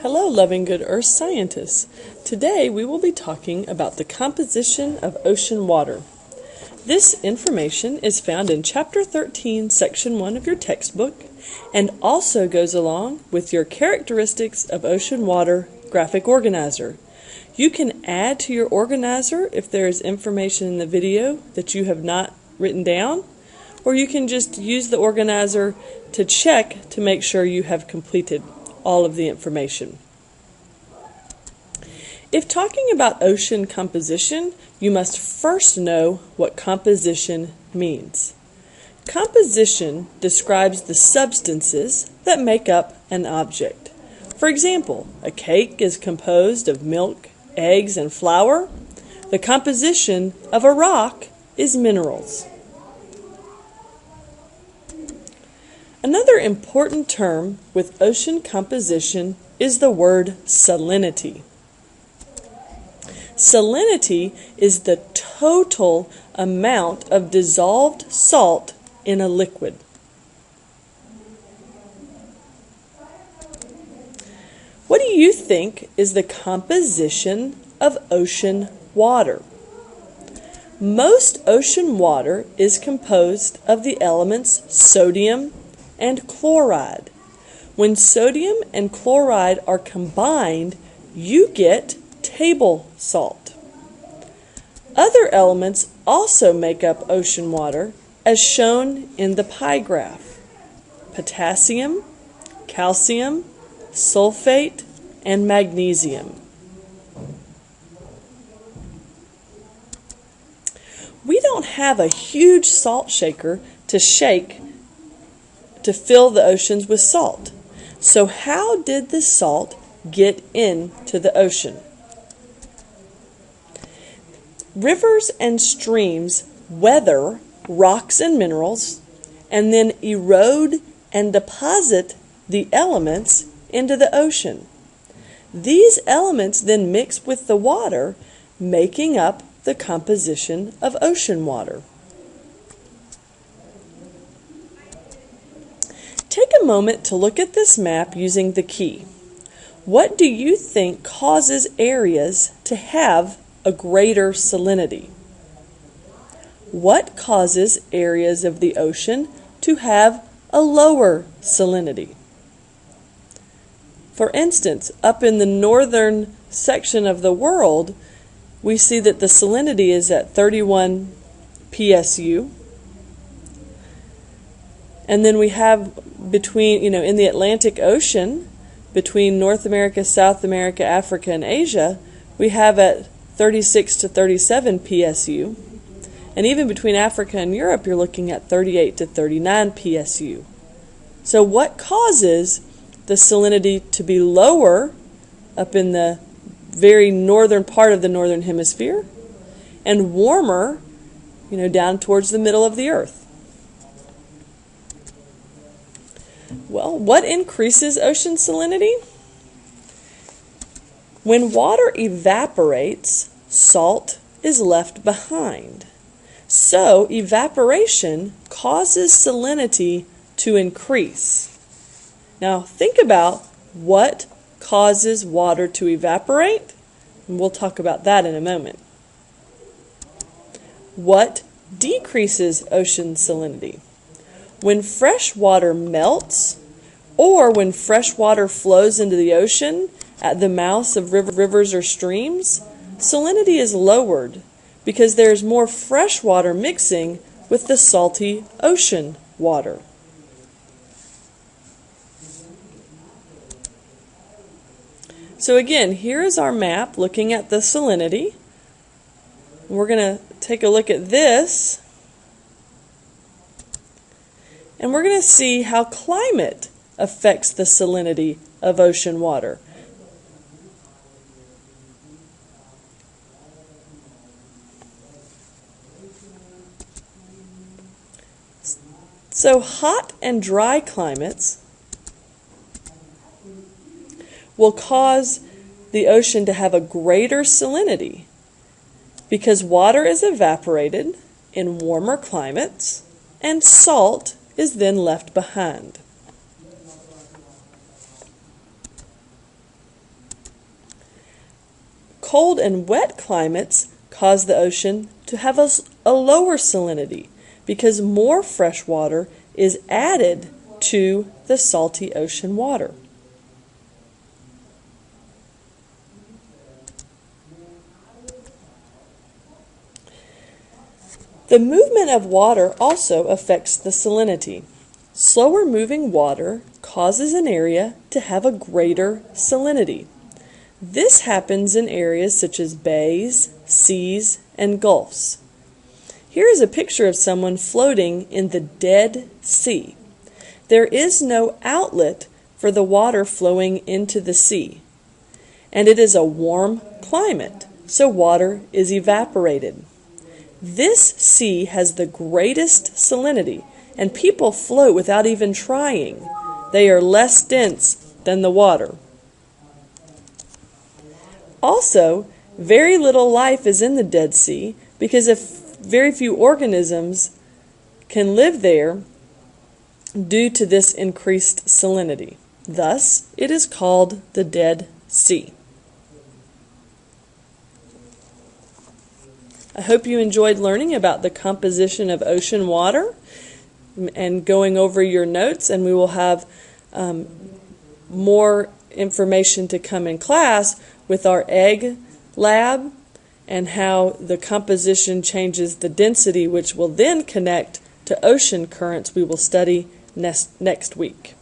Hello, loving good earth scientists. Today we will be talking about the composition of ocean water. This information is found in Chapter 13, Section 1 of your textbook, and also goes along with your Characteristics of Ocean Water graphic organizer. You can add to your organizer if there is information in the video that you have not written down, or you can just use the organizer to check to make sure you have completed all of the information. If talking about ocean composition, you must first know what composition means. Composition describes the substances that make up an object. For example, a cake is composed of milk, eggs, and flour. The composition of a rock is minerals. Another important term with ocean composition is the word salinity. Salinity is the total amount of dissolved salt in a liquid. What do you think is the composition of ocean water? Most ocean water is composed of the elements sodium and chloride. When sodium and chloride are combined, you get table salt. Other elements also make up ocean water, as shown in the pie graph: potassium, calcium, sulfate, and magnesium. We don't have a huge salt shaker to shake to fill the oceans with salt. So how did the salt get into the ocean? Rivers and streams weather rocks and minerals and then erode and deposit the elements into the ocean. These elements then mix with the water, making up the composition of ocean water. Take a moment to look at this map using the key. What do you think causes areas to have a greater salinity? What causes areas of the ocean to have a lower salinity? For instance, up in the northern section of the world, we see that the salinity is at 31 PSU. And then we have in the Atlantic Ocean, between North America, South America, Africa, and Asia, we have at 36 to 37 PSU. And even between Africa and Europe, you're looking at 38 to 39 PSU. So what causes the salinity to be lower up in the very northern part of the northern hemisphere and warmer, down towards the middle of the earth? Well, what increases ocean salinity? When water evaporates, salt is left behind. So, evaporation causes salinity to increase. Now, think about what causes water to evaporate, and we'll talk about that in a moment. What decreases ocean salinity? When fresh water melts, or when fresh water flows into the ocean at the mouths of rivers or streams, salinity is lowered because there is more fresh water mixing with the salty ocean water. So again, here is our map looking at the salinity. We're going to take a look at this, and we're going to see how climate affects the salinity of ocean water. So hot and dry climates will cause the ocean to have a greater salinity because water is evaporated in warmer climates and salt is then left behind. Cold and wet climates cause the ocean to have a lower salinity because more fresh water is added to the salty ocean water. The movement of water also affects the salinity. Slower moving water causes an area to have a greater salinity. This happens in areas such as bays, seas, and gulfs. Here is a picture of someone floating in the Dead Sea. There is no outlet for the water flowing into the sea, and it is a warm climate, so water is evaporated. This sea has the greatest salinity, and people float without even trying. They are less dense than the water. Also, very little life is in the Dead Sea because very few organisms can live there due to this increased salinity. Thus, it is called the Dead Sea. I hope you enjoyed learning about the composition of ocean water and going over your notes, and we will have more information to come in class with our egg lab and how the composition changes the density, which will then connect to ocean currents we will study next week.